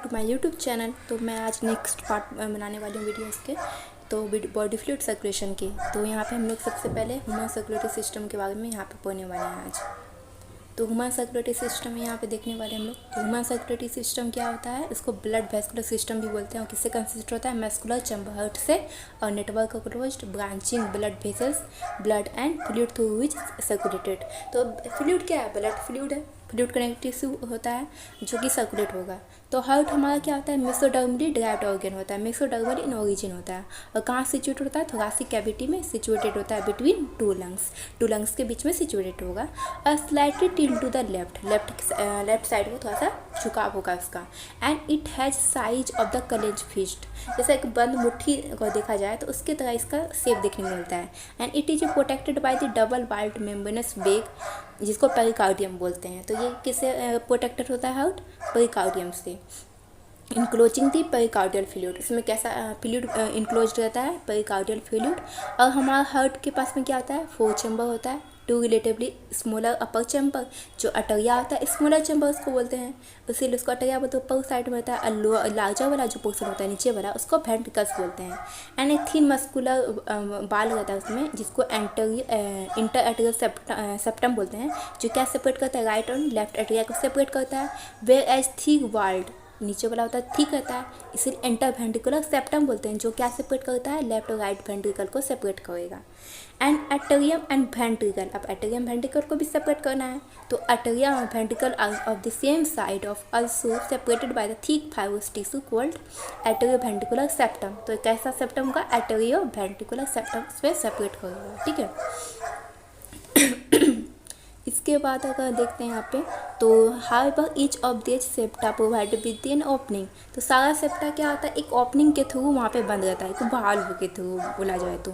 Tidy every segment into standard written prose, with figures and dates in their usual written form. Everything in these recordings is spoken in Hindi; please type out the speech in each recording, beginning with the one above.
To my YouTube channel. तो मैं आज नेक्स्ट पार्ट बनाने वाली हूँ वीडियोस के, तो बॉडी फ्लूइड सर्कुलेशन की। तो यहाँ पे हम लोग सबसे पहले ह्यूमन सर्कुलेटरी सिस्टम के बारे में यहाँ पे पढ़ने वाले हैं आज। तो ह्यूमन सर्कुलेटरी सिस्टम यहाँ पे देखने वाले हम लोग। तो ह्यूमन सर्कुलेटरी सिस्टम क्या होता है, इसको ब्लड वेस्कुलर सिस्टम भी बोलते हैं। और किससे कंसिस्ट होता है, मस्कुलर चैम्बर हार्ट से और network closed branching blood vessels, blood and fluid through which circulated. तो फ्लूइड क्या है, ब्लड फ्लूइड है, फ्लूइड कनेक्टिव टिश्यू होता है जो कि सर्कुलेट होगा। तो हार्ट हमारा क्या होता है, मेसोडर्मली डिराइव्ड ऑर्गन होता है, मेसोडर्मल इन ओरिजिन होता है। और कहाँ सिचुएट होता है, थोरासिक कैविटी में सिचुएटेड होता है, बिटवीन टू लंग्स के बीच में सिचुएटेड होगा। और slightly tilt to the left side को थोड़ा सा झुकाव होगा उसका। And it has size of the clenched fist, जैसे एक बंद मुट्ठी को देखा जाए तो उसके तरह इसका शेप देखने को मिलता है। And it is protected by the double walled membranes bag, जिसको पेरिकार्डियम बोलते हैं। तो ये किससे प्रोटेक्टेड होता है, हार्ट पेरिकार्डियम से। इनक्लोजिंग दी पेरिकार्डियल फ्लूइड, इसमें कैसा फ्लूइड इनक्लोज रहता है, पेरिकार्डियल फ्लूइड। और हमारा हार्ट के पास में क्या होता है, 4 चैम्बर होता है, 2 रिलेटिवली स्मॉलर अपर चैम्बर, जो अटरिया होता है स्मॉलर चैम्बर उसको बोलते हैं, इसीलिए उसको अटरिया बोलते हैं, ऊपर साइड में होता है। और लार्जर वाला जो पोर्शन होता है नीचे वाला, उसको वेंट्रिकल्स बोलते हैं। एंड एक थिन मस्कुलर बाल रहता है उसमें, जिसको इंटर एट्रियल सेप्टम बोलते हैं, जो क्या सेपरेट करता है, राइट और लेफ्ट एट्रिया को सेपरेट करता है। वेयर एज थिक वाल्ड, नीचे वाला होता है ठीक रहता है, इसीलिए एंटर वेंट्रिकुलर सेप्टम बोलते हैं, जो क्या सेपरेट करता है, लेफ्ट और राइट वेंट्रिकल को सेपरेट करेगा। एंड एटेरियम एंड वेंट्रिकल, अब एटेरियम वेंट्रिकल को भी सेपरेट करना है, तो एटेरियम और ventricle of the same side of also separated by the thick fibrous tissue called atrioventricular septum. तो कैसा सेप्टम होगा, एटेरियो वेंट्रिकुलर सेप्टम से सेपरेट करेगा, ठीक है। इसके बाद अगर देखते हैं यहाँ पे, तो however each of this septa provided with an opening. तो सारा सेप्टा क्या होता है, एक ओपनिंग के थ्रू वहाँ पे बंद रहता है, एक वाल्व के थ्रू बोला जाए तो।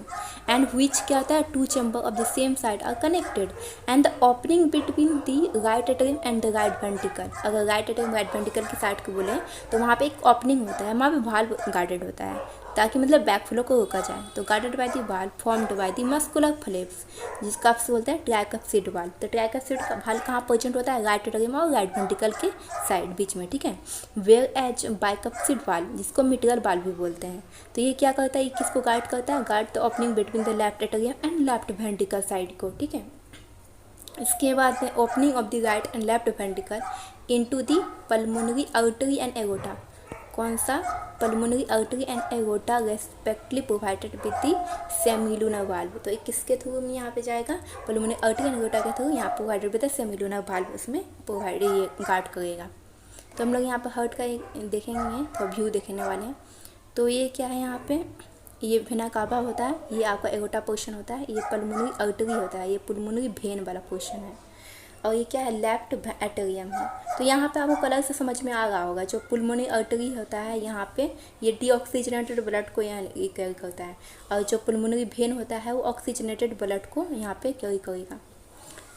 एंड व्हिच क्या होता है, 2 chamber of the same side are connected. And the opening between the right atrium and the right ventricle, अगर राइट एट्रियम राइट वेंट्रिकल की साइड को बोले तो वहाँ पे एक ओपनिंग होता है, वहाँ पे वाल्व गार्डेड होता है, ताकि मतलब बैक फ्लो को रोका जाए। तो guarded by the valve formed by the muscular Phelps, जिसका आपसे बोलते हैं ट्राइकप्सिड वाल्व। तो ट्राइकप्सिड का वाल्व कहाँ प्रेजेंट होता है, राइट एट्रियम और राइट वेंट्रिकल के साइड बीच में, ठीक है। वेयर एज बाइकप्सिड वाल्व, जिसको मिट्रल वाल्व भी बोलते हैं। तो ये क्या करता है, ये किसको गाइड करता है, guide the opening between the left atrium and left ventricle side को, ठीक है। इसके बाद में opening of the right and left ventricle into the pulmonary artery and aorta. कौन सा, pulmonary artery and aorta respectively provided with the semilunar valve. तो एक किसके थ्रू में यहाँ पे जाएगा, पल्मोनरी आर्टरी एंड एगोटा के थ्रू, यहाँ provided with the semilunar valve, उसमें प्रोवाइड ये गार्ड करेगा। तो हम लोग यहाँ पर हार्ट का देखेंगे, तो व्यू देखने वाले हैं। तो ये क्या है, यहाँ पे ये वेना कावा होता है, ये आपका एगोटा पोर्शन होता है, ये पल्मोनरी आर्टरी होता है, ये पल्मोनरी वेन वाला पोर्शन है। और ये क्या है, लेफ्ट एट्रियम है। तो यहाँ पे आपको कलर से समझ में आ रहा होगा, जो पुल्मोनरी आर्टरी होता है यहाँ पे, ये डीऑक्सीजनेटेड ब्लड को यहाँ कैरी करता है, और जो पुल्मोनरी वेन होता है वो ऑक्सीजनेटेड ब्लड को यहाँ पे कैरी करेगा।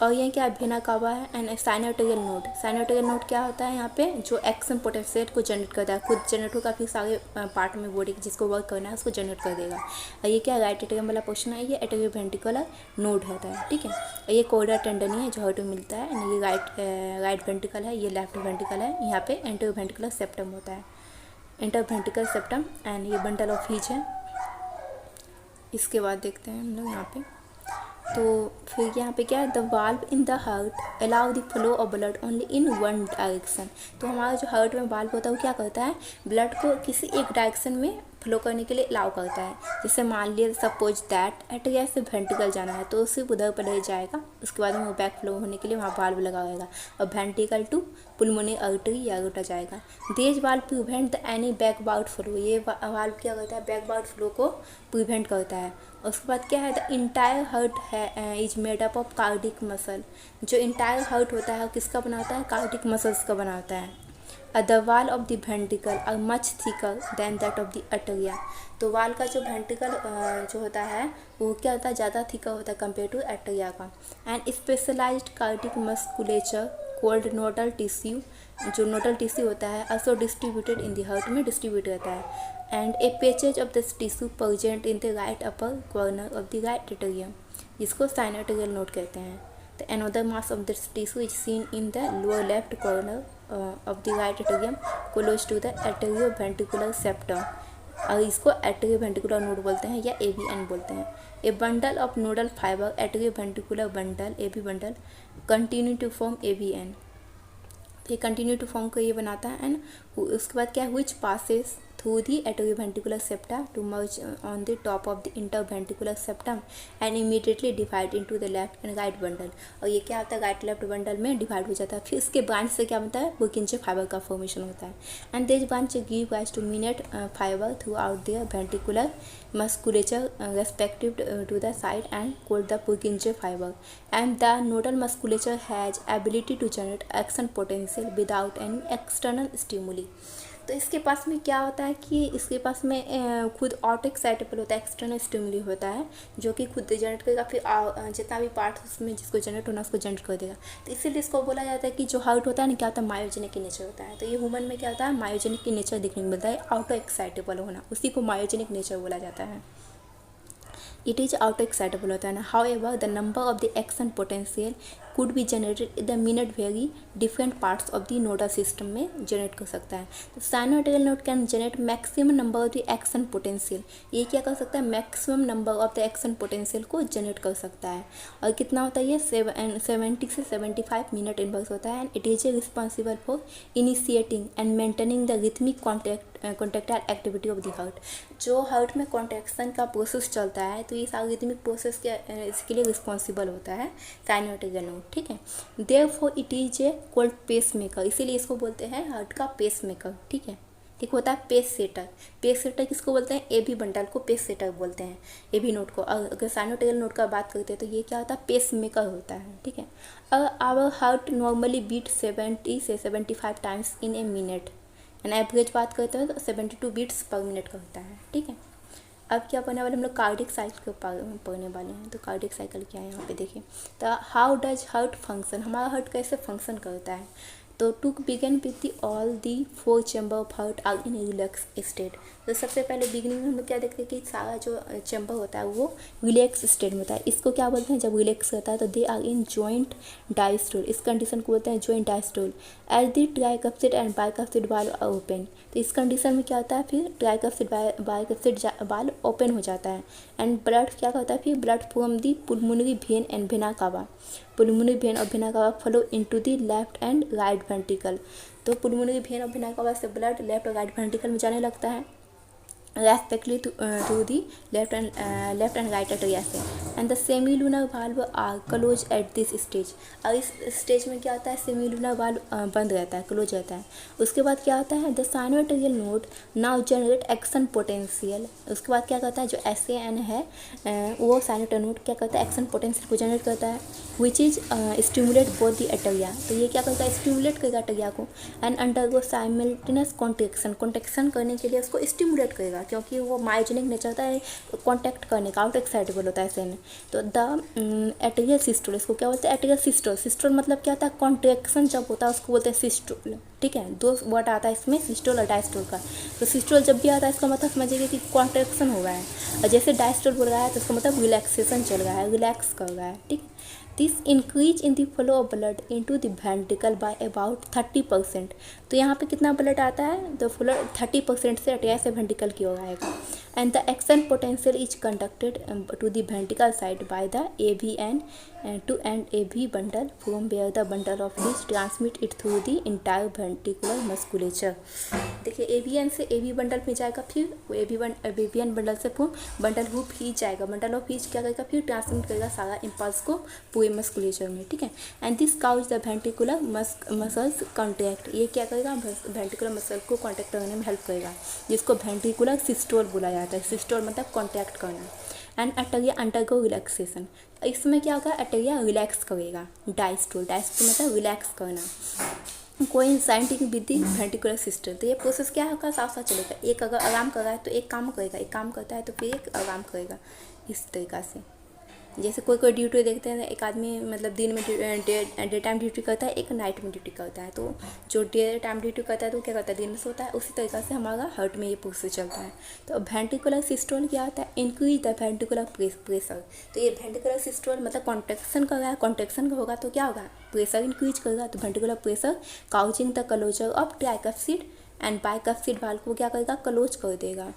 और ये क्या, वेना कावा है। एंड साइनोटियल नोड, साइनोटियल नोड क्या होता है, यहाँ पे जो एक्शन पोटेंशियल को जनरेट करता है, खुद जनरेट होगा, फिर सारे पार्ट में बॉडी जिसको वर्क करना है उसको जनरेट कर देगा। और ये क्या, राइट एट्रियम वाला पोर्शन है, ये एट्रियो वेंट्रिकुलर नोड होता है, ठीक है। और ये कोडा टेंडनी है जो हार्ट में मिलता है। ये राइट वेंट्रिकल है, ये लेफ्ट वेंट्रिकल है, यहाँ पे एंटेरो वेंट्रिकुलर सेप्टम होता है, इंटर वेंट्रिकल सेप्टम। एंड ये बंडल ऑफ हीच है। इसके बाद देखते हैं हम लोग यहाँ पे, तो फिर यहाँ पे क्या है, the valve in the heart allow the flow of blood only in one direction. तो हमारा जो हार्ट में वाल्व होता है वो क्या करता है, ब्लड को किसी एक डायरेक्शन में फ्लो करने के लिए अलाउ करता है। जैसे मान लिया सपोज दैट एट्रिया से वेंट्रिकल जाना है, तो सिर्फ उधर पर ले जाएगा, उसके बाद में वो बैक फ्लो होने के लिए वहाँ वाल्व लगा रहेगा। और वेंट्रिकल टू पुल्मोनरी आर्टरी या एगोटा जाएगा। This valve prevent the any backward flow, ये वाल्व क्या करता है, बैकवर्ड फ्लो को प्रिवेंट करता है। उसके बाद क्या है, द इंटायर हार्ट है is made up of cardiac muscle. जो इंटायर हार्ट होता है किसका बनाता है, कार्डिक मसल्स का बनाता है। The wall of the ventricle are much thicker than that of the atria. तो वाल का जो वेंट्रिकल जो होता है वो क्या होता है, ज़्यादा थिकर होता है कंपेयर टू अटरिया का। And specialized cardiac musculature called nodal tissue, जो नोडल टिश्यू होता है also distributed in the heart में डिस्ट्रीब्यूट रहता है। And a patches of the tissue present in the right upper corner of the right atrium, जिसको साइनोटियल नोड कहते हैं। The another mass of the tissue is seen in the lower left corner of the right atrium close to the atrioventricular septum, और इसको एट्रियोवेंट्रिकुलर नोड बोलते हैं या AVN बोलते हैं। A bundle of nodal fibre atrioventricular bundle AB bundle continue to form AVN, तो ये कंटिन्यू टू फॉर्म को ये बनाता है। एंड उसके बाद क्या है, which passes through the atrioventricular septa to merge on the top of the interventricular septum and immediately divide into the left and right bundle, और ये क्या होता है, राइट लेफ्ट बंडल में डिवाइड हो जाता है। फिर इसके ब्रांच से क्या बनता है, बुर्किंजे फाइबर का फॉर्मेशन होता है। And this branch give rise to minute fibre throughout the ventricular musculature respective to the side and called the Purkinje fiber, and the nodal musculature has ability to generate action potential without any external stimuli। तो इसके पास में क्या होता है कि इसके पास में खुद ऑटो एक्साइटेबल होता है, एक्सटर्नल स्टिमुली होता है जो कि खुद जनरेट करेगा, फिर जितना भी पार्ट उसमें जिसको जनरेट होना उसको जनरेट कर देगा। तो इसीलिए इसको बोला जाता है कि जो हार्ट होता है ना, क्या होता है, मायोजेनिक इन नेचर होता है। तो ये ह्यूमन में क्या होता है, मायोजेनिक इन नेचर देखने को मिलता है, ऑटो एक्साइटेबल होना, उसी को मायोजेनिक नेचर बोला जाता है। इट इज ऑटो एक्साइटेबल होता है ना। However the number of the action potential could be generated in the minute very different parts of the nodal system में जनरेट कर सकता है। तो sinoatrial node can generate maximum number of the action potential, ये क्या कर सकता है, maximum number of the action potential को जनरेट कर सकता है। और कितना होता है ये 70 से 75 मिनट इनवर्स होता है। And it is responsible for initiating and maintaining the rhythmic contractile activity of the heart. जो हार्ट में कॉन्ट्रैक्शन का प्रोसेस चलता है, तो ये सारा रिथमिक प्रोसेस इसके लिए रिस्पॉन्सिबल होता है साइनोइटिकल नोड, ठीक है। Therefore it is a called pacemaker, इसीलिए इसको बोलते हैं हार्ट का पेस मेकर, ठीक है। एक होता है पेस सेटर, पेस सेटर किसको बोलते हैं, AB बंडल को पेस सेटर बोलते हैं, AB नोड को। अगर साइनोइटिकल नोड का बात करते हैं तो ये क्या होता है, पेस मेकर होता है, ठीक है। आवर हार्ट नॉर्मली बीट 70 से 75 times in a minute, and average बात करते हैं तो 72 बीट्स पर मिनट का होता है, ठीक है। अब क्या पढ़ने वाले हम लोग, कार्डियक साइकिल को पढ़ने वाले हैं। तो कार्डियक साइकिल क्या है यहाँ पे देखिए। तो हाउ डज हार्ट फंक्शन, हमारा हार्ट कैसे फंक्शन करता है। तो to begin with all the 4 chamber of heart are in relax state. तो सबसे पहले बिगिनिंग में हम लोग क्या देखते हैं कि सारा जो चैम्बर होता है वो रिलैक्स स्टेट में होता है। इसको क्या बोलते हैं, जब रिलैक्स होता है तो they are in joint diastole, इस कंडीशन को बोलते हैं joint diastole. As the tricuspid and bicuspid valve are open, तो इस कंडीशन में क्या होता है, फिर ट्राइकप्सिड बाइकप्सिड वाल्व ओपन हो जाता है। एंड ब्लड क्या होता है, फिर blood from the pulmonary vein and vena cava, pulmonary vein और vena cava flow into the left and right ventricle. तो पुलमोनरी वेन और वेना कावा से ब्लड लेफ्ट और राइट वेंट्रिकल में जाने लगता है, respectively through the left and right atria से। And the semilunar valve are close at this stage, और इस स्टेज में क्या होता है, सेमीलुनर वाल्व बंद रहता है, क्लोज रहता है। उसके बाद क्या होता है, the sinoatrial node now generate action potential. उसके बाद क्या करता है, जो SAN है वो साइनोइटिकल नोड क्या करता है, एक्शन पोटेंशियल को जनरेट करता है, which is stimulate both the atria. तो ये क्या करता है, स्टिमुलेट करेगा एटरिया को, एंड अंडरगो साइमल्टेनियस कॉन्ट्रैक्शन करने के लिए उसको स्टिमुलेट करेगा, क्योंकि वो मायोजेनिक नेचर होता है कॉन्टैक्ट करने का, आउट एक्साइटेबल होता है सेन। तो द एट्रियल सिस्टोल, इसको क्या बोलते हैं, एट्रियल सिस्टोल। सिस्टोल मतलब क्या होता है, कॉन्ट्रैक्शन जब होता है उसको बोलते हैं सिस्टोल, ठीक है। 2 वर्ड आता है इसमें, सिस्टोल और डायस्टोल का। तो सिस्टोल जब भी आता है इसका मतलब समझिए कि कॉन्ट्रैक्शन हो रहा है, और जैसे डायस्टोल बोल रहा है तो इसका मतलब रिलैक्सेशन चल रहा है, रिलैक्स कर रहा है, ठीक। This increase in the flow of blood into the ventricle by about 30%। तो यहाँ पे कितना ब्लड आता है, तो फ्लो 30% से एट्रिया से वेंट्रिकल की ओर आएगा। And the action potential is conducted to the ventricle side by the AVN to and AB bundle from where the bundle of which transmit it through the entire ventricular musculature. देखिए AVN से AB बंडल में जाएगा, फिर AVN बंडल से फिर बंडल ऑफ व्हिच जाएगा, बंडल ऑफ व्हिच क्या करेगा, फिर ट्रांसमिट करेगा सारा इम्पल्स को पूरे मस्कुलेचर में, ठीक है। And this cause the ventricular muscles contract, ये क्या करेगा, वेंट्रिकुलर मसल को कॉन्ट्रैक्ट करने में हेल्प करेगा, जिसको वेंट्रिकुलर सिस्टोल बोला जाता है। सिस्टोल मतलब कॉन्ट्रैक्ट करना। एंड एटरिया अंडरगो रिलैक्सेशन, इसमें क्या होगा, एटरिया रिलैक्स करेगा। डायस्टोल, डायस्टोल मतलब रिलैक्स करना। कोई साइंटिफिक विधि वेंट्रिकुलर सिस्टम, तो ये प्रोसेस क्या होगा, साथ साथ चलेगा। एक अगर आराम कर रहा है तो एक काम करेगा, एक काम करता है तो फिर एक आराम करेगा, इस तरीक़ा से। जैसे कोई कोई ड्यूटी देखते हैं, एक आदमी मतलब दिन में डे टाइम ड्यूटी करता है, एक नाइट में ड्यूटी करता है। तो जो डे टाइम ड्यूटी करता है तो क्या करता है, दिन में सोता है। उसी तरीक़े से हमारा हार्ट में ये प्रोसेस चलता है। तो वेंट्रिकुलर सिस्टोल क्या होता है, इंक्रीज द वेंट्रिकुलर प्रेशर। तो ये वेंट्रिकुलर सिस्टोल मतलब कॉन्ट्रैक्शन कर रहा है, कॉन्ट्रैक्शन होगा तो क्या होगा, प्रेशर इंक्रीज करेगा। तो ventricular pressure causing the closure of tricuspid and bicuspid valve को क्या करेगा, क्लोज कर देगा।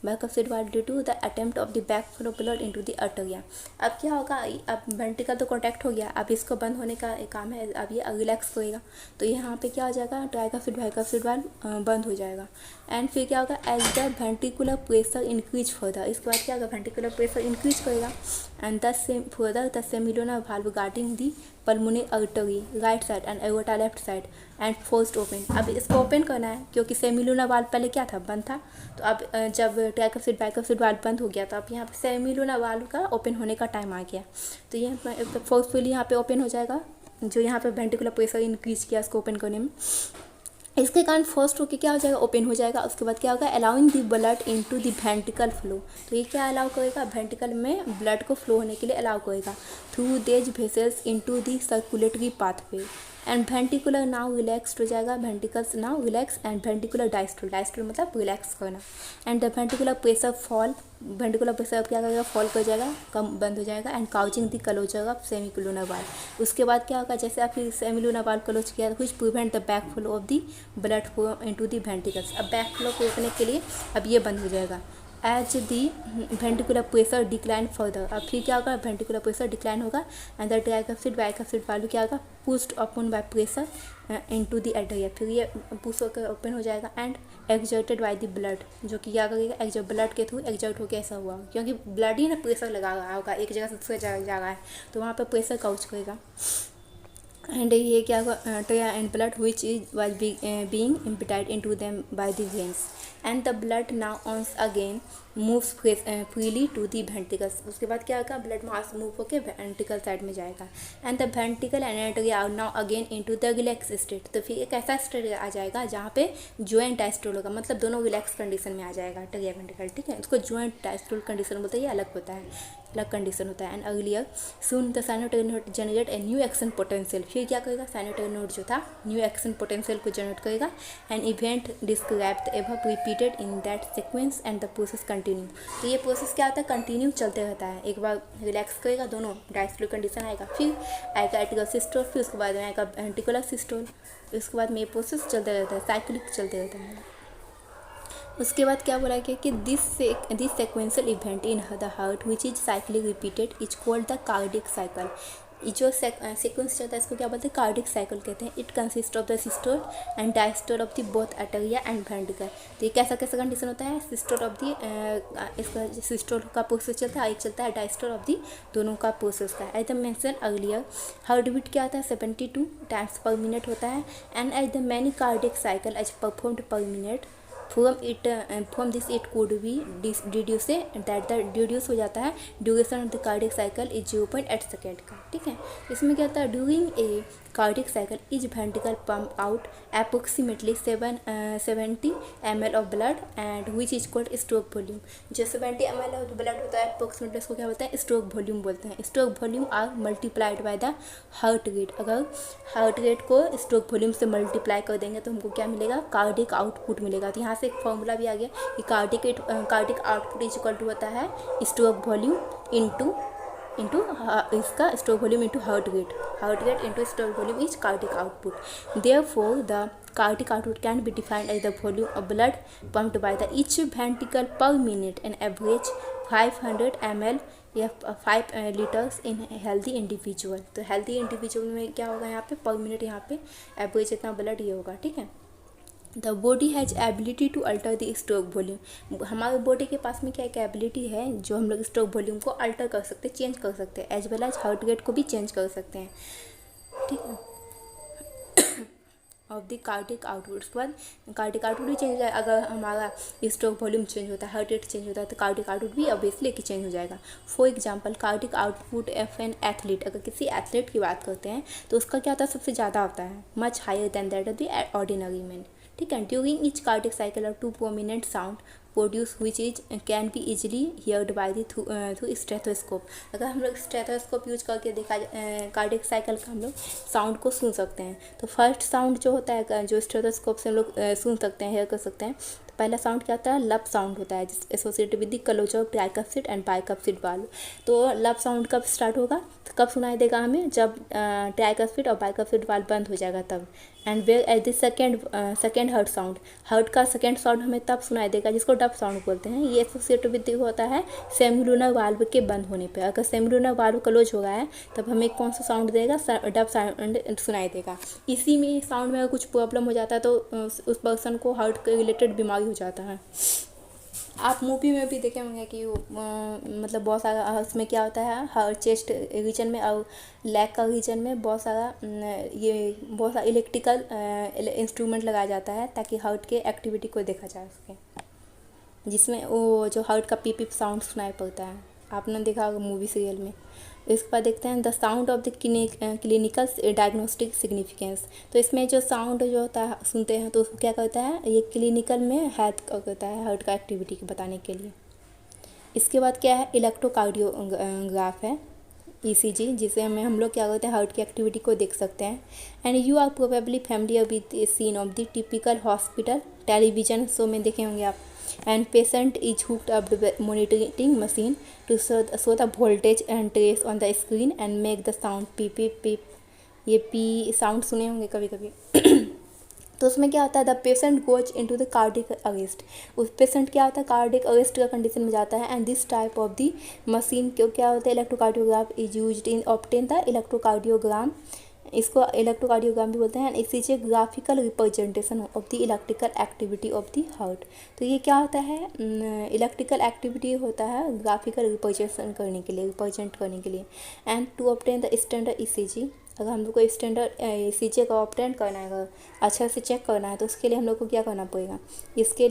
Bicuspid valve due to the attempt of the back flow blood into the atria. अब क्या होगा, अब वेंट्रिकल तो कॉन्टैक्ट हो गया, अब इसको बंद होने का काम है, अब ये रिलैक्स करेगा। तो यहाँ पे क्या हो जाएगा, ट्राइकप्सिड बाइकप्सिड वाल्व बंद हो जाएगा। एंड फिर क्या होगा, as the ventricular pressure increase further, इसके बाद क्या होगा, वेंट्रिकुलर प्रेशर इंक्रीज करेगा। And further the semilunar valve guarding the pulmonary artery right side and aorta left side and forced open. अब इसको ओपन करना है क्योंकि सेमिलुनर वाल्व पहले क्या था, बंद था। तो अब जब ट्राइकप्सिड बाइकप्सिड वाल्व बंद हो गया तो अब यहाँ पे सेमिलुनर वाल्व का ओपन होने का टाइम आ गया। तो ये फोर्सफुली यहाँ पे ओपन हो जाएगा, जो यहाँ पे वेंट्रिकुलर प्रेशर इंक्रीज किया इसको ओपन करने में। इसके कारण फर्स्ट होके क्या हो जाएगा, ओपन हो जाएगा। उसके बाद क्या होगा, allowing the blood into the ventricle flow. तो ये क्या अलाउ करेगा, वेंट्रिकल में ब्लड को फ्लो होने के लिए अलाउ करेगा through these vessels into the circulatory pathway. And ventricular now relaxed हो जाएगा, ventricles now relax and ventricular diastole, diastole मतलब रिलैक्स करना। And the ventricular pressure fall, ventricular pressure क्या करेगा, फॉल कर जाएगा, कम बंद हो जाएगा। And causing the closure of semilunar valve. उसके बाद क्या होगा, जैसे आप सेमिलुनर वाल्व क्लोज किया which prevent the back flow of the blood flow into the ventricles. अब बैक फ्लो को रोकने के लिए अब ये बंद हो जाएगा। As the ventricular pressure decline further. अब फिर क्या होगा, वेंट्रिकुलर प्रेशर डिक्लाइन होगा and the tricuspid bicuspid valve क्या होगा, pushed upon by pressure into the artery. फिर ये पुश होकर ओपन हो जाएगा and exerted by the blood, जो कि क्या करेगा, एक्सर्ट ब्लड के थ्रू एक्सर्ट होकर ऐसा हुआ क्योंकि ब्लड ही ना प्रेशर लगा रहा होगा, एक जगह से दूसरी जगह है तो वहाँ पर प्रेशर काउच करेगा। एंड ये क्या होगा, atria and blood which is was being emptied into them by the veins and the blood now once again moves freely to the ventricles. उसके बाद क्या होगा, ब्लड मास मूव होकर वेंट्रिकल साइड में जाएगा। And the ventricle and artery are now again into the relax state. तो फिर एक ऐसा स्टेट आ जाएगा जहाँ पे जॉइंट डायस्टोल होगा, मतलब दोनों रिलैक्स कंडीशन में आ जाएगा ट्रिया वेंट्रिकल, ठीक है। उसको जॉइंट डायस्टोल कंडीशन बोलते हैं, ये अलग होता है, अलग कंडीशन होता है। And earlier soon the sinoatrial node generate a new action potential. फिर क्या करेगा, साइनोटोनिक नोड जो था न्यू एक्शन पोटेंशियल को जनरेट करेगा। And event describe the above repeated in that sequence and the process continue. तो ये प्रोसेस क्या होता है, कंटिन्यू चलते रहता है। एक बार रिलैक्स करेगा, दोनों डायस्टोल कंडीशन आएगा, फिर आएगा एट्रिकल सिस्टोल, फिर उसके बाद में आएगा वेंट्रिकुलर सिस्टोल। उसके बाद में ये प्रोसेस चलते रहता है, साइक्लिक चलते रहता है। उसके बाद क्या बोला गया कि this sequential event in the heart which is cyclic repeated is called the cardiac cycle. जो सीक्वेंस चलता है इसको क्या बोलते हैं, कार्डिक साइकिल कहते हैं। It consist of the systole and diastole of the both atria and ventricle. तो ये कैसा कैसा कंडीशन होता है, सिस्टोल ऑफ दी इसका सिस्टोल का प्रोसेस चलता है, एक चलता है डायस्टोल ऑफ दी दोनों का प्रोसेस का। As the mention earlier heart beat क्या होता है, 72 टाइम्स पर मिनट होता है। And as the many cardiac cycle as performed per minute from this it could be deduce that the deduce हो जाता है duration of the cardiac cycle is 0.8 second का, ठीक है। इसमें क्या होता है, during a cardiac cycle is ventricle pump out approximately 70 ml of blood and which is called stroke volume. जो 70 ml ऑफ ब्लड होता है अप्रोक्सीमेटली उसको क्या बोलते हैं, स्ट्रोक वॉल्यूम बोलते हैं। Stroke volume are multiplied by the heart rate. अगर हार्ट रेट को स्ट्रोक वॉल्यूम से मल्टीप्लाई कर देंगे तो हमको क्या मिलेगा, कार्डिक आउटपुट मिलेगा। तो यहाँ से एक फॉर्मूला भी आ गया कि cardiac output is equal to होता है स्ट्रोक वॉल्यूम इंटू इसका stroke volume into heart rate into stroke volume is cardiac output. Therefore the cardiac output can be defined as the volume of blood pumped by the each ventricle per minute and average 500 ml या 5 लीटर्स इन हेल्दी इंडिविजुअल। तो हेल्दी इंडिविजुअल में क्या होगा, यहाँ पे पर मिनट यहाँ पे एवरेज इतना ब्लड ये होगा, ठीक है। The body has ability to alter the stroke volume. हमारे बॉडी के पास में क्या एक एबिलिटी है जो हम लोग स्ट्रोक वॉल्यूम को अल्टर कर सकते हैं, चेंज कर सकते हैं, as well as heart rate को भी चेंज कर सकते हैं, ठीक है, ऑफ द कार्डिक आउटपुट। उसके बाद कार्डिक आउटपुट भी चेंज हो जाएगा। अगर हमारा स्ट्रोक वॉल्यूम चेंज होता है, हार्ट रेट चेंज होता है तो कार्डिक आउटपुट भी ऑब्वियसली कि चेंज हो जाएगा। For example cardiac output of an athlete, अगर किसी एथलीट की बात करते हैं तो उसका क्या होता है, सबसे ज़्यादा होता है, much higher than that of the ordinary man, ठीक है। ड्यूरिंग ईच कार्डिक साइकिल और 2 prominent sound produce which is can be easily heard by the through stethoscope. अगर हम लोग स्टेथोस्कोप यूज करके देखा कार्डियक साइकिल का हम लोग साउंड को सुन सकते हैं। तो फर्स्ट साउंड जो होता है जो स्टेथोस्कोप से हम लोग सुन सकते हैं, हेयर कर सकते हैं, तो पहला साउंड क्या होता है, लब साउंड होता है associated with the closure of tricuspid and bicuspid valve. तो लब साउंड कब स्टार्ट होगा, तो कब सुनाई देगा हमें, जब ट्राइकप्सिड और बाइकप्सिड वाल्व बंद हो जाएगा तब। And where at the second heart sound, heart का सेकेंड साउंड हमें तब सुनाई देगा, जिसको डब साउंड बोलते हैं। ये एसोसिएटेड विद होता है सेमिलुनर वाल्व के बंद होने पर। अगर सेमिलुनर वाल्व क्लोज हो गया है तब हमें कौन सा साउंड देगा, डब साउंड सुनाई देगा। इसी में साउंड में अगर कुछ प्रॉब्लम हो जाता है तो उस पर्सन को हार्ट के रिलेटेड बीमारी हो जाता है। आप मूवी में भी देखे होंगे कि मतलब बहुत सारा उसमें क्या होता है, हर चेस्ट रीजन में और लेग का रीजन में बहुत सारा इलेक्ट्रिकल इंस्ट्रूमेंट लगाया जाता है ताकि हार्ट के एक्टिविटी को देखा जा सके, जिसमें वो जो हार्ट का पीप साउंड सुनाई पड़ता है। आपने देखा होगा मूवी सीरियल में। इसके बाद देखते हैं the sound of the clinical diagnostic significance. तो इसमें जो साउंड जो होता है सुनते हैं तो उसको क्या करता है, ये क्लिनिकल में हेल्प करता है हार्ट का एक्टिविटी को बताने के लिए। इसके बाद क्या है, इलेक्ट्रोकार्डियोग्राफ है, ECG, जिसे हम लोग क्या करते हैं, हार्ट की एक्टिविटी को देख सकते हैं। And you are probably familiar with scene of the typical hospital television show में देखे होंगे आप। And patient is hooked up to the monitoring machine to show the voltage and trace on the screen and make the sound पीप पीप पीप। ये पी साउंड सुने होंगे कभी कभी। तो उसमें क्या होता है, the patient goes into the cardiac arrest. उस पेशेंट क्या होता है, कार्डियक अरेस्ट का कंडीशन में जाता है। And this type of the machine क्यों क्या होता है, electrocardiograph is used in obtain the electrocardiogram. इसको इलेक्ट्रोकार्डियोग्राम भी बोलते हैं। ECG graphical representation of the electrical activity of the heart. तो ये क्या होता है, इलेक्ट्रिकल एक्टिविटी होता है ग्राफिकल रिप्रेजेंट करने के लिए। And to obtain the standard ECG, अगर हम लोग को स्टैंडर्ड ECG का ऑब्टेन करना है, अगर अच्छा से चेक करना है, तो उसके लिए हम लोग को क्या करना पड़ेगा, इसके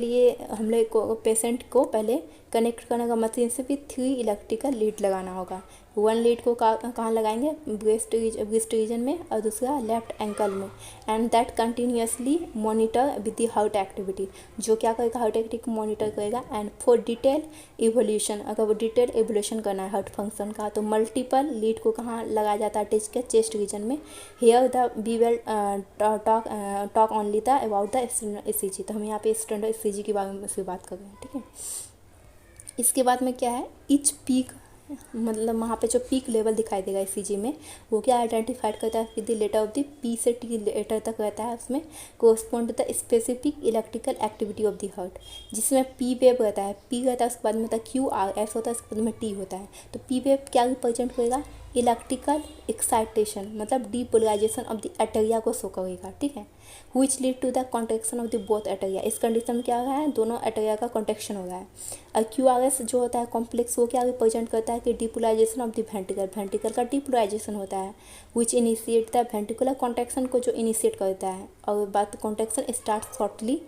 हम लोग को पेशेंट को पहले कनेक्ट करने का मशीन से भी 3 इलेक्ट्रिकल लीड लगाना होगा। 1 लीड को कहाँ लगाएंगे, ब्रेस्ट रीजन में, और दूसरा लेफ्ट एंकल में। And that continuously monitor with the heart activity, जो क्या करेगा, हार्ट एक्टिविटी को मॉनिटर करेगा। एंड फॉर डिटेल इवोल्यूशन, अगर वो डिटेल इवोल्यूशन करना है हार्ट फंक्शन का, तो मल्टीपल लीड को कहाँ लगाया जाता है, चेस्ट रीजन में। Here the we will talk only the about the standard ECG। तो हम यहाँ पे स्टैंडर्ड ECG के बारे में से बात कर रहे हैं, ठीक है। इसके बाद में क्या है, इच पीक, मतलब वहाँ पे जो पीक लेवल दिखाई देगा ECG में, वो क्या आइडेंटिफाइड करता है with the letter of the P से T लेटर तक रहता है, उसमें correspond to the specific electrical activity of the heart, जिसमें P वेव रहता है, P रहता है, उसके बाद में होता है QRS होता है, उसके बाद में T होता है। तो P वेव क्या रिप्रेजेंट करेगा, इलेक्ट्रिकल एक्साइटेशन, मतलब डीपोलराइजेशन ऑफ द एटेरिया को शो करेगा, ठीक है। Which lead to the contraction of the both atria. इस कंडीशन में क्या हो रहा है, दोनों एटेरिया का कॉन्ट्रेक्शन हो रहा है। और QRS जो होता है कॉम्प्लेक्स, वो क्या रिप्रेजेंट करता है कि डीपोलराइजेशन ऑफ द वेंट्रिकल का डीपोलराइजेशन होता है। विच इनिशिएट द वेंट्रिकुलर कॉन्ट्रेक्शन को जो इनिशिएट करता है। और बात contraction start shortly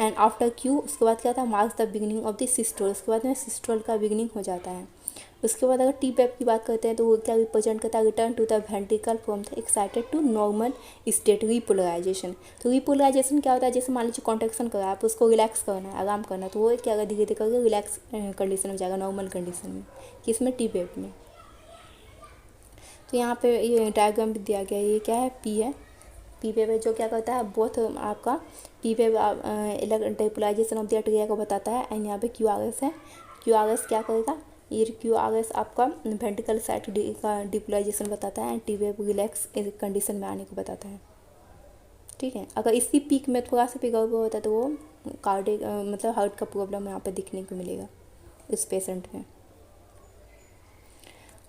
and after Q, उसके बाद क्या होता है, marks the beginning of the systole, उसके बाद में सिस्टोल का बिगिनिंग हो जाता है। उसके बाद अगर T वेव की बात करते हैं तो वो क्या रिप्रेजेंट करता है, return to the ventricle from the excited to normal state, repolarisation. तो रीपोलराइजेशन क्या होता है, जैसे मान लीजिए कॉन्ट्रेक्शन करा, आप उसको रिलैक्स करना है, आराम करना है, तो वो क्या धीरे धीरे करके रिलैक्स कंडीशन में जाएगा, नॉर्मल कंडीशन में, किसमें, T वेव में। तो यहाँ पे ये डायग्राम भी दिया गया है, ये क्या है, P है, P वेव है, जो क्या करता है, बोथ आपका P wave depolarisation of the atria को बताता है। एंड यहाँ पे QRS है, QRS क्या करेगा, ये QRS आपका वेंट्रिकल साइड का डिपोलराइजेशन बताता है। And T wave relax condition में आने को बताता है, ठीक है। अगर इसी पीक में थोड़ा सा पिकअप होता है तो वो कार्डियक मतलब हार्ट का प्रॉब्लम यहाँ पे दिखने को मिलेगा इस पेशेंट में।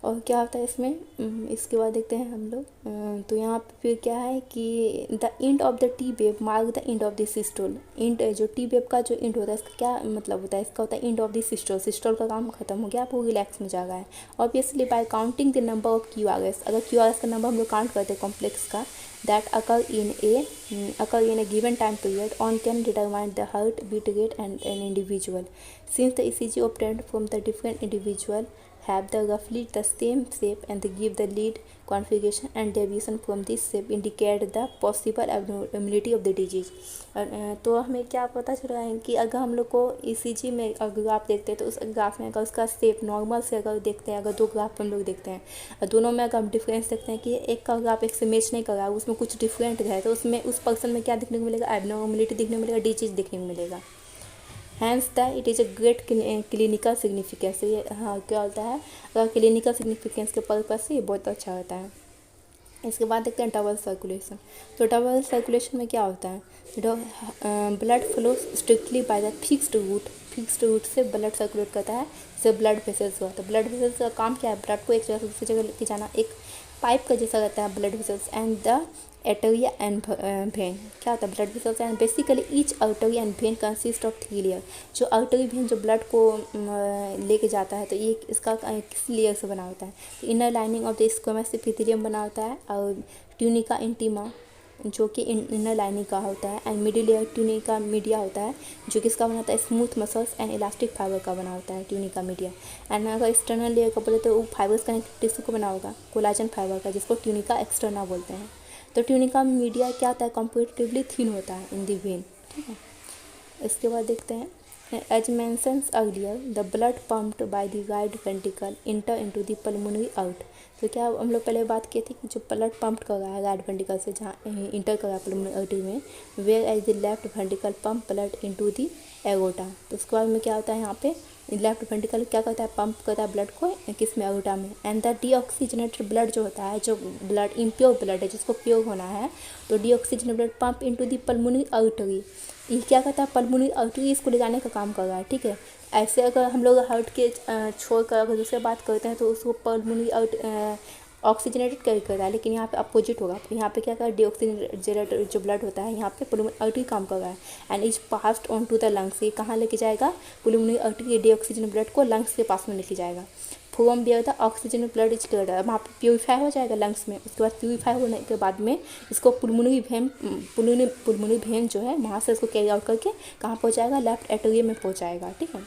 और क्या होता है इसमें, इसके बाद देखते हैं हम लोग। तो यहाँ पे फिर क्या है कि the end of the T wave mark the end of the systole. And जो T वेव का जो एंड होता है, इसका क्या मतलब होता है, इसका होता है end of the systole. Systole का काम खत्म हो गया, आप वो रिलैक्स में जा रहा है। Obviously bye counting the number of QRS, अगर QRS का नंबर हम लोग काउंट करते हैं कॉम्प्लेक्स का, that occur in a given time period, one can determine the heart beat rate and an individual. Since the ECG obtained from the different individual have the roughly the same shape and they give the lead configuration and deviation from this shape indicate the possible abnormality of the disease। तो हमें क्या पता चल रहा है कि अगर हम लोग को ईसीजी में अगर ग्राफ देखते हैं तो उस ग्राफ में अगर उसका शेप नॉर्मल से अगर देखते हैं, अगर दो ग्राफ हम लोग देखते हैं दोनों में अगर हम डिफरेंस देखते हैं कि एक का ग्राफ एक से मैच नहीं कर रहा है, उसमें कुछ डिफरेंट है, तो उसमें उस पर्सन में क्या देखने को मिलेगा, एबनॉर्मलिटी देखने को मिलेगा, डिजीज देखने को मिलेगा। Hence the it is a great clinical significance. ये हाँ क्या होता है, अगर क्लिनिकल सिग्निफिकेंस के पर्पज से ये बहुत अच्छा होता है। इसके बाद देखते हैं डबल सर्कुलेशन। तो डबल सर्कुलेशन में क्या होता है, blood flow strictly by the fixed route से ब्लड सर्कुलेट करता है, जैसे ब्लड वेसल्स हुआ। तो ब्लड वेसल्स का काम क्या है, ब्लड को एक जगह से दूसरी जगह लेके जाना, एक पाइप का जैसा रहता है blood vessels and the arteria and vein। क्या होता है blood vessels and basically each artery and vein consist of 3 layer. जो artery vein जो ब्लड को लेके जाता है तो ये इसका किस लेयर से बना होता है, तो inner lining of the squamous epithelium बना होता है, और ट्यूनिका इंटीमा जो कि इनर लाइनिंग का होता है, and middle layer tunica media होता है जो कि इसका बना होता है smooth muscles and elastic fibre का बना होता है ट्यूनिका मीडिया। एंड अगर एक्सटर्नल लेयर का बोले तो वो फाइबर्स कनेक्टिव टिश्यू को बना होगा कोलाजन फाइबर का, जिसको ट्यूनिका एक्सटर्ना बोलते हैं। तो ट्यूनिका मीडिया क्या होता है, कंपैरेटिवली थिन होता है इन दी वेन, ठीक है। इसके बाद देखते हैं as mentions earlier the blood pumped by the right ventricle enter into the pulmonary out. तो क्या हम लोग पहले बात की थी कि जो ब्लड पंप कर रहा है राइट वेंट्रिकल से जहाँ इंटर कर रहा है पल्मोनरी आर्टरी में, whereas the left ventricle pump blood into the aorta. तो उसके बाद में क्या होता है, यहाँ पे लेफ्ट वेंट्रिकल क्या करता है, पंप करता है ब्लड को किस में, एगोटा में। एंड द डीऑक्सीजनेटेड ब्लड जो होता है, जो ब्लड इम्प्योर ब्लड है जिसको प्योर होना है, तो deoxygenated blood pump into the pulmonary artery. ये क्या करता है, पल्मोनरी आर्टरी इसको ले जाने का काम कर रहा है, ठीक है। ऐसे अगर हम लोग हार्ट के छोड़कर अगर दूसरे बात करते हैं तो उसको पल्मोनरी ऑक्सीजनेटेड कर रहा है, लेकिन यहाँ पे अपोजिट होगा। यहाँ पे क्या कर डीऑक्सीजनेटेड जो ब्लड होता है यहाँ पे पल्मोनरी आर्टरी काम कर रहा है and is passed on to the lungs. ये कहाँ लेके जाएगा, पल्मोनरी आर्टरी डीऑक्सीजन ब्लड को लंग्स के पास में लेके जाएगा। From where the oxygen blood is clear, वहाँ पे प्योरीफाई हो जाएगा लंग्स में। उसके बाद प्योरीफाई होने के बाद में इसको पुलमोनरी वेन जो है वहाँ से इसको कैरी आउट करके कहाँ पहुँचाएगा, लेफ्ट एट्रियम में पहुँचाएगा, ठीक है।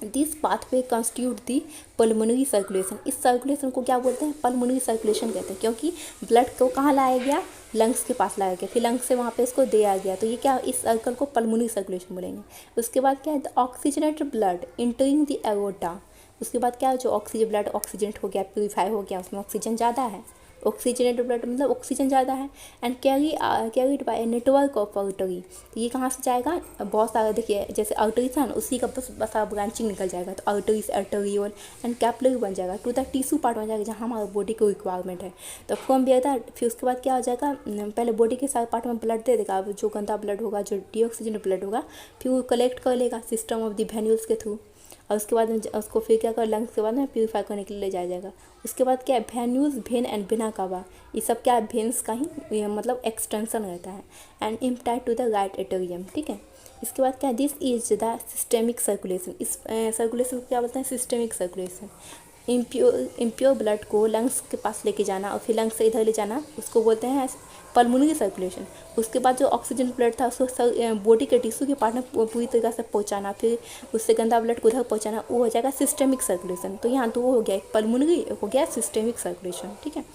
This pathway constitute the pulmonary circulation. इस सर्कुलेशन को क्या बोलते हैं, पल्मोनरी सर्कुलेशन कहते हैं, क्योंकि ब्लड को कहाँ लाया गया, लंग्स के पास लाया गया, फिर लंग्स से वहाँ पे इसको दिया गया, तो ये क्या, इस सर्कल को पल्मोनरी सर्कुलेशन बोलेंगे। उसके बाद क्या है, the oxygenated blood entering the aorta. उसके बाद क्या है, जो ऑक्सीजन ब्लड ऑक्सीजनेट हो गया, प्यूरीफाई हो गया, उसमें ऑक्सीजन ज़्यादा है, ऑक्सीजनेटेड ब्लड मतलब ऑक्सीजन ज़्यादा है, and carried bye network of artery. तो ये कहाँ से जाएगा, बहुत सारा देखिए जैसे आर्टरी था ना, उसी का बस सारा ब्रांचिंग निकल जाएगा, तो आर्टरी से आर्टरियोल एंड कैपिलरी बन जाएगा, टू द टिश्यू पार्ट बन जाएगा जहाँ हमारे बॉडी को रिक्वायरमेंट है। तो फ्रॉम बियर था, फिर उसके बाद क्या हो जाएगा, पहले बॉडी के सारे पार्ट में ब्लड दे देगा, जो गंदा ब्लड होगा, जो डीऑक्सीजनेटेड ब्लड होगा, फिर वो कलेक्ट कर लेगा सिस्टम ऑफ द वेन्यूल्स के थ्रू, और उसके बाद उसको फिर क्या कर, लंग्स के बाद में प्यूरीफाई करने के लिए ले जाया जाएगा। उसके बाद क्या है, वेन्यूज वेन एंड वेना कावा, ये सब क्या है, वेन्स का ही मतलब एक्सटेंशन रहता है, and emptied to the right atrium, ठीक है। इसके बाद क्या है, this is the systemic circulation. इस सर्कुलेशन को क्या बोलते हैं, सिस्टेमिक सर्कुलेशन। इम्प्योर ब्लड को लंग्स के पास लेके जाना और फिर लंग्स से इधर ले जाना, उसको बोलते हैं पल्मोनरी सर्कुलेशन। उसके बाद जो ऑक्सीजन ब्लड था उसको बॉडी के टिश्यू के पार्ट में पूरी तरीके से पहुंचाना, फिर उससे गंदा ब्लड को उधर पहुंचाना, वो हो जाएगा सिस्टेमिक सर्कुलेशन। तो यहाँ तो वो हो गया, एक पल्मोनरी हो गया सिस्टेमिक सर्कुलेशन, ठीक है।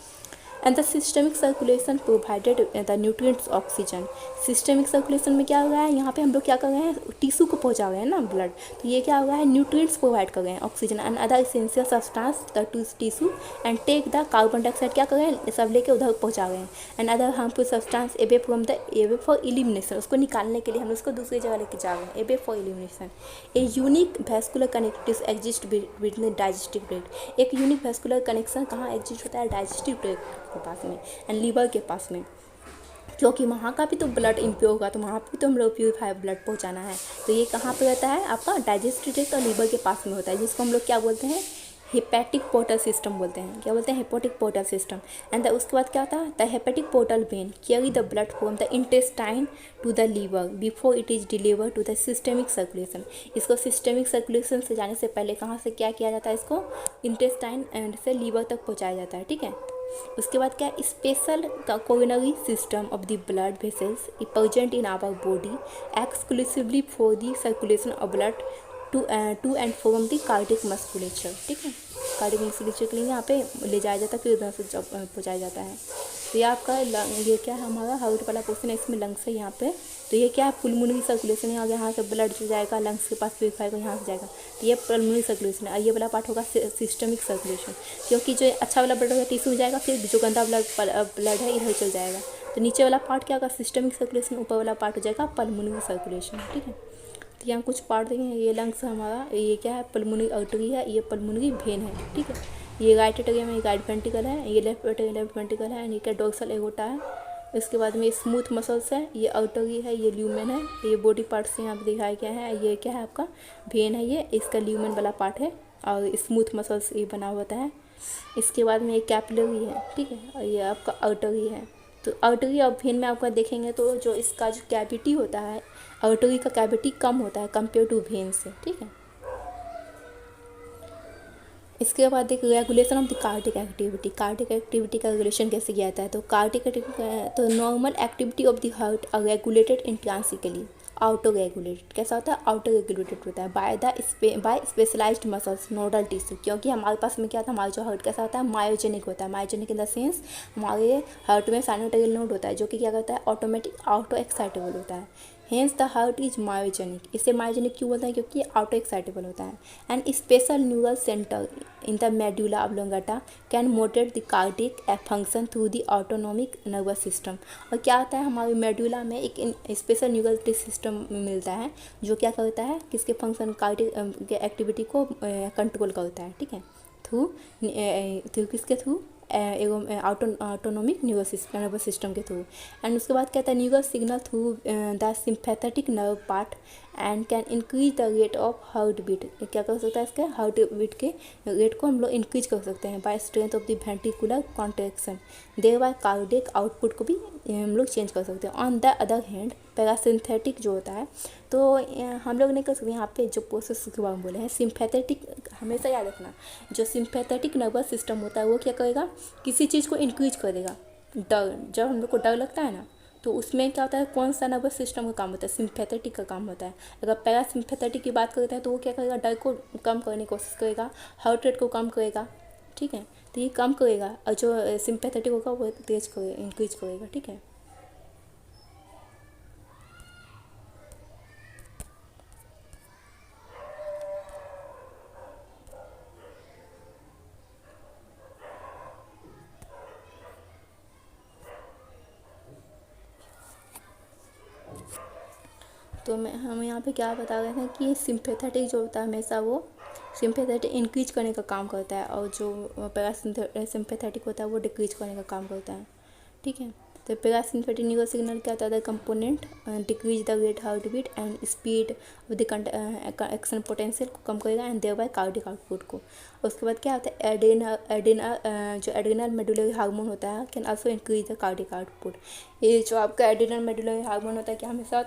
And the systemic circulation provided the nutrients oxygen. Systemic circulation में क्या हो रहा है, यहाँ पे हम लोग क्या कर रहे हैं, टिश्यू को पहुँचा रहे हैं ना ब्लड, तो ये क्या हो रहा है, न्यूट्रिएंट्स प्रोवाइड कर रहे हैं, oxygen and other essential substance the tissue and take the carbon dioxide क्या कर रहे हैं, सब लेके उधर पहुँचा रहे हैं, and other harmful substance away from the away for elimination, उसको निकालने के लिए हम उसको दूसरी जगह लेके जा रहे हैं, away for elimination. A unique vascular connectives exist between digestive tract. एक यूनिक वैस्कुलर कनेक्शन कहाँ एग्जिस्ट होता है, डाइजेस्टिव ट्रैक्ट के पास में एंड लीवर के पास में, क्योंकि वहाँ का भी तो ब्लड इम्प्योर होगा, तो वहाँ भी तो हम लोग प्योरीफाइड ब्लड पहुँचाना है। तो ये कहाँ पे रहता है, आपका डाइजेस्टिव ट्रैक्ट और लीवर के पास में होता है, जिसको हम लोग क्या बोलते हैं, हेपेटिक पोर्टल सिस्टम बोलते हैं। क्या बोलते हैं, हेपेटिक पोर्टल सिस्टम। एंड उसके बाद क्या होता है, the hepatic portal vein carry the blood from the intestine to the liver before it is deliver to the systemic circulation. इसको सिस्टेमिक सर्कुलेशन से जाने से पहले कहाँ से क्या किया जाता है, इसको इंटेस्टाइन एंड से लीवर तक पहुँचाया जाता है, ठीक है। उसके बाद क्या, special coronary system of the blood vessels present in our body exclusively for the circulation of blood to and from the cardiac musculature, ठीक है। कार्डियक मस्कुलेचर के लिए यहाँ पे ले जाया जाता है, फिर उधर से पहुँचाया जाता है। तो ये आपका ये क्या है हमारा हार्ट वाला पोर्शन है, इसमें लंग्स है यहाँ पे। तो ये क्या है पुलमोनरी सर्कुलेशन है, यहाँ से ब्लड जो जाएगा लंग्स के पास प्यूरिफाई को यहाँ से जाएगा, तो ये पल्मोनरी सर्कुलेशन है। ये वाला पार्ट होगा सिस्टमिक सर्कुलेशन, क्योंकि जो अच्छा वाला ब्लड होगा टिश्यू में जाएगा, फिर जो गंदा ब्लड है इधर चल जाएगा। तो नीचे वाला पार्ट क्या होगा सिस्टमिक सर्कुलेशन, ऊपर वाला पार्ट हो जाएगा पल्मोनरी सर्कुलेशन। ठीक है, तो यहाँ कुछ पार्ट देखेंगे, ये लंग्स हमारा, ये क्या है पल्मोनरी आर्टरी है, ये पल्मोनरी वेन है। ठीक है, ये राइट एट्रियम में राइट वेंट्रिकल है, ये लेफ्ट एट्रियम लेफ्ट वेंट्रिकल है, ये क्या डोर्सल एगोटा है। इसके बाद में ये स्मूथ मसल्स है, ये आर्टरी है, ये ल्यूमेन है, ये बॉडी पार्ट्स यहाँ पे दिखाया गया है। ये क्या है आपका वेन है, ये इसका ल्यूमेन वाला पार्ट है, और स्मूथ मसल्स ये बना होता है। इसके बाद में ये कैपिलरी है। ठीक है, और ये आपका आर्टरी है। तो आर्टरी और वेन में आपका देखेंगे तो जो इसका जो कैविटी होता है, आर्टरी का कैविटी कम होता है कंपेयर टू वेन से। ठीक है, इसके बाद एक regulation of the cardiac activity. Cardiac activity का रेगुलेशन कैसे किया जाता है, तो कार्डिक तो normal activity of the heart are regulated intrinsically, auto regulated. कैसा होता है ऑटो रेगुलेटेड होता है by specialised muscles nodal tissue, क्योंकि हमारे पास में क्या था हमारा जो हार्ट कैसा होता है मायोजेनिक होता है। मायोजेनिक इन द सेंस हमारे हार्ट में साइनोटाइल नोड होता है जो कि क्या करता है ऑटोमेटिक ऑटो एक्साइटेबल होता है। Hence the heart is myogenic. इसे मायोजेनिक क्यों बोलते हैं, क्योंकि ऑटो एक्साइटेबल होता है। And special neural centre in the medulla oblongata can moderate the cardiac function through the autonomic nervous system. और क्या होता है हमारे मेडुला में एक स्पेशल न्यूरल सिस्टम मिलता है जो क्या करता है किसके फंक्शन कार्डिक एक्टिविटी को कंट्रोल करता है। ठीक है, थ्रू किसके थ्रू एवं ऑटोनोमिक नर्वस सिस्टम के थ्रू। एंड उसके बाद क्या कहता है neural signal through the sympathetic nerve part and can increase the rate of heart beat. क्या कर सकता है इसके हार्ट बीट के रेट को हम लोग इंक्रीज कर सकते हैं by strength of the ventricular contraction. Thereby cardiac output को भी हम लोग चेंज कर सकते हैं। On the other hand parasympathetic जो होता है तो हम लोग नहीं कर सकते। यहाँ पे जो प्रोसेस के बारे में बोले हैं सिम्पैथेटिक, हमेशा याद रखना जो सिम्पैथेटिक नर्वस सिस्टम होता है वो क्या करेगा किसी चीज़ को इंक्रीज करेगा। डर, जब हम लोग को डर लगता है ना तो उसमें क्या होता है कौन सा नर्वस सिस्टम का काम होता है सिम्पैथेटिक का काम होता है। अगर पैरासिम्पैथेटिक की बात करते हैं तो वो क्या करेगा डर को कम करने की कोशिश करेगा, हार्ट रेट को कम करेगा। ठीक है, तो ये कम करेगा और जो सिम्पैथेटिक होगा वो तेज करेगा इंक्रीज करेगा। ठीक है, तो हम यहाँ पे क्या बता रहे हैं कि सिम्पैथेटिक जो होता है हमेशा वो सिम्पैथेटिक इंक्रीज करने का काम करता है और जो पैरासिम्पैथेटिक होता है वो डिक्रीज करने का काम करता है। ठीक है, तो पैरासिम्पैथेटिक न्यूरल सिग्नल क्या होता है component decrease the rate heart beat and speed of the action potential को कम करेगा and thereby cardiac output को। उसके बाद क्या होता है जो एड्रेनल मेडुलरी हार्मोन होता है can also increase the cardiac output. ये जो आपका एड्रेनल मेडुलरी हार्मोन होता है क्या हमेशा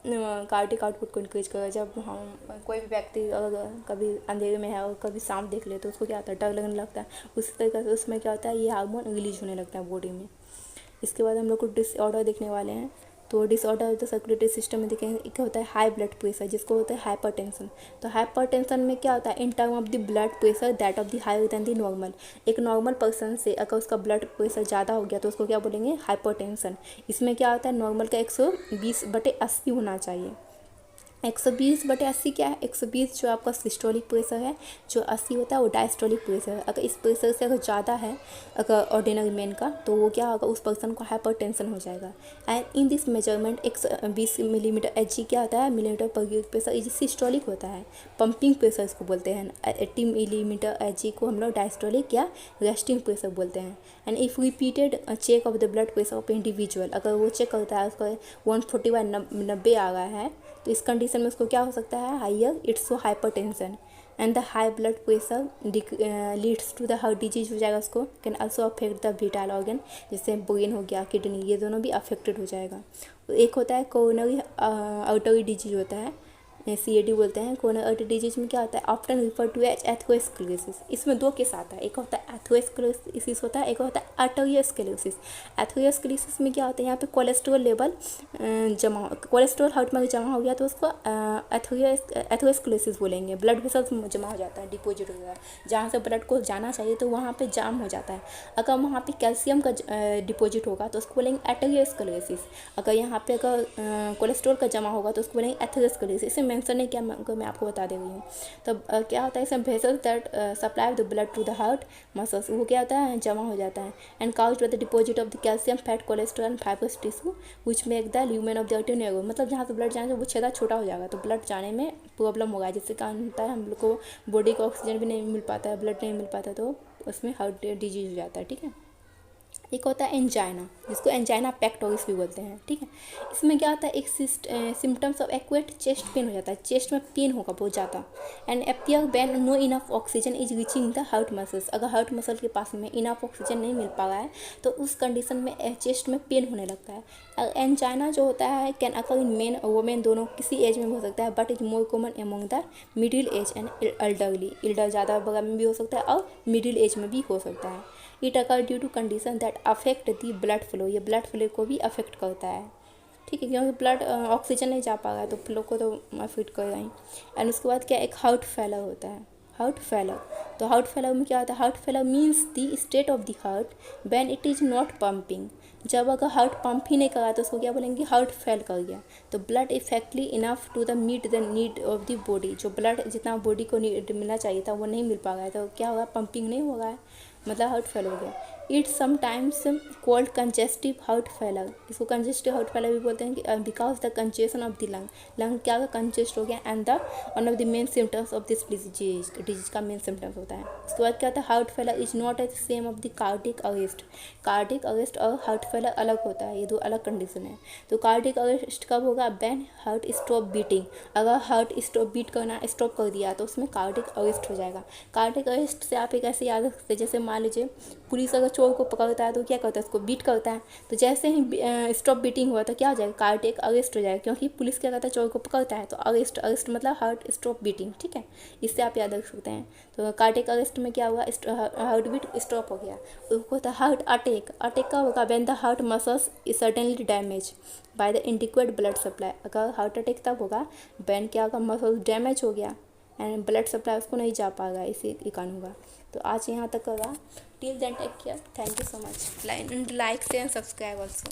कार्डिक आउटपुट को इंक्रीज करेगा। जब हम कोई भी व्यक्ति अगर कभी अंधेरे में है और कभी सांप देख ले तो उसको क्या होता है डर लगने लगता है, उसी तरीके से उसमें क्या होता है ये हार्मोन रिलीज होने लगता है बॉडी में। इसके बाद हम लोग को डिसऑर्डर देखने वाले हैं। तो disorder of the circulatory system में देखेंगे क्या होता है हाई ब्लड प्रेशर जिसको होता है हाइपरटेंशन। तो हाइपरटेंशन में क्या होता है in term of the blood pressure that of the higher than the normal. एक नॉर्मल पर्सन से अगर उसका ब्लड प्रेशर ज़्यादा हो गया तो उसको क्या बोलेंगे हाइपरटेंशन। इसमें क्या होता है नॉर्मल का 120/80 होना चाहिए। 120/80 क्या है 120 जो आपका सिस्टोलिक प्रेशर है, जो 80 होता है वो डायस्टोलिक प्रेशर है। अगर इस प्रेशर से अगर ज़्यादा है अगर ऑर्डिनरी मैन का तो वो क्या होगा उस पर्सन को हाइपरटेंशन हो जाएगा। And in this measurement 120 millimetre Hg क्या होता है मिलीमीटर पर क्यूबिक प्रेशर इज सिस्टोलिक होता है, पंपिंग प्रेशर इसको बोलते हैं। 80 मिलीमीटर Hg को हम लोग डायस्टोलिक या रेस्टिंग प्रेशर बोलते हैं। And if repeated check of the blood pressure of individual अगर वो चेक करता है उसका 140/90 आ रहा है तो इस कंडीशन में उसको क्या हो सकता है higher it's so hypertension and the high blood pressure leads to the heart disease हो जाएगा। उसको can also affect the vital organ जैसे ब्रेन हो गया किडनी ये दोनों भी अफेक्टेड हो जाएगा। एक होता है कोरोनरी आर्टरी डिजीज होता है CAD बोलते हैं। कोरोनरी आर्टरी डिजीज में क्या होता है, often refer to as atherosclerosis. इसमें दो केस आता है, एक होता है एथेरोस्क्लेरोसिस होता है, एक होता है आर्टेरियोस्क्लेरोसिस। एथेरोस्क्लेरोसिस में क्या होता है, यहाँ पे कोलेस्ट्रॉल लेवल कोलेस्ट्रॉल हार्ट में जमा हो गया तो उसको एथेरोस्क्लेरोसिस बोलेंगे। ब्लड वेसल्स में जमा हो जाता है, डिपॉजिट हो जाता है, जहाँ से ब्लड को जाना चाहिए तो वहाँ पे जाम हो जाता है। अगर वहाँ पे कैल्शियम का डिपॉजिट होगा तो उसको बोलेंगे आर्टेरियोस्क्लेरोसिस। अगर यहाँ पे अगर कोलेस्ट्रॉल का जमा होगा तो उसको बोलेंगे एथेरोस्क्लेरोसिस। इसे मेंशन नहीं किया, मैं आपको बता दे रही हूँ। तब क्या होता है, इसमें vessels that supply the blood to the heart muscles, वो क्या होता है, जमा हो जाता है। And cause by the deposit of the calcium, fat, cholesterol and fibrous tissue which make the lumen of the artery narrow. मतलब जहाँ से ब्लड जाने से वो छेदा छोटा हो जाएगा तो ब्लड जाने में प्रॉब्लम होगा, जिससे कारण होता है हम लोग को बॉडी को ऑक्सीजन भी नहीं मिल पाता है, ब्लड नहीं मिल पाता, तो उसमें हार्ट डिजीज हो जाता है। ठीक है। एक होता है एंजाइना, जिसको एंजाइना पेक्टोरिस भी बोलते हैं। ठीक है। इसमें क्या होता है, एक symptoms of acute chest pain हो जाता है, चेस्ट में पेन होगा बहुत ज़्यादा। And appear when no enough oxygen is reaching the heart muscles. अगर हार्ट मसल के पास में इनफ ऑक्सीजन नहीं मिल पा रहा है तो उस कंडीशन में चेस्ट में पेन होने लगता है। एंजाइना जो होता है कैन अकर इन मेन और वोमेन, दोनों किसी एज में हो सकता है, but is more common among the middle age and elderly. Elder ज़्यादा बगल में भी हो सकता है और मिडिल एज में भी हो सकता है। It occur due to condition that affect the blood flow. ये ब्लड फ्लो को भी अफेक्ट करता है। ठीक है, क्योंकि ब्लड ऑक्सीजन नहीं जा पा रहा है तो फ्लो को तो अफेक्ट करेगा ही। एंड उसके बाद क्या, एक हार्ट फेलर होता है, हार्ट फेलर। तो हार्ट फेलर में क्या होता है, heart failure means the state of the heart when it is not pumping. जब अगर हार्ट पंप ही नहीं कर रहा तो उसको क्या बोलेंगे, हार्ट फेल कर गया। तो blood effectively enough to the meet the need of the body. जो ब्लड जितना बॉडी को मिलना चाहिए था वो नहीं मिल पा रहा है तो क्या होगा, पंपिंग नहीं हो रहा है, मतलब हार्ट फेल हो गया। It's sometimes called congestive heart failure. इसको कंजेस्टिव हार्ट फेलर भी बोलते हैं कि because the congestion of the lung, lung क्या होगा, कंजेस्ट हो गया। And the one of the main symptoms of this disease का मेन सिम्टम्स होता है। उसके बाद क्या होता है, heart failure is not as same of the cardiac arrest. Cardiac arrest और हार्ट फेलर अलग होता है, ये दो अलग कंडीशन है। तो कार्डिक अरेस्ट कब होगा, व्हेन हार्ट स्टॉप बीटिंग। अगर हार्ट स्टॉप बीट करना स्टॉप कर दिया तो उसमें कार्डिक अरेस्ट हो जाएगा। कार्डिक अरेस्ट से आप एक ऐसे याद रख सकते हैं, जैसे मान लीजिए पुलिस अगर चोर को पकड़ता है तो क्या करता है, उसको बीट करता है, तो जैसे ही स्टॉप बीटिंग हुआ तो क्या हो जाएगा, कार्डियक अरेस्ट हो जाएगा। क्योंकि पुलिस क्या करता है, चोर को पकड़ता है तो अरेस्ट मतलब हार्ट स्टॉप बीटिंग। ठीक है, इससे आप याद रख सकते हैं। तो कार्डियक अरेस्ट में क्या हुआ, हार्ट बीट स्टॉप हो गया। उसको होता है हार्ट अटैक। अटैक का होगा when the heart muscles is suddenly damage by the inadequate blood supply. अगर हार्ट अटैक तब होगा व्हेन क्या होगा, मसल डैमेज हो गया एंड ब्लड सप्लाई उसको नहीं जा पाएगा, इसी कारण होगा। तो आज यहाँ तक होगा। Till then take care, thank you so much, like share and subscribe also.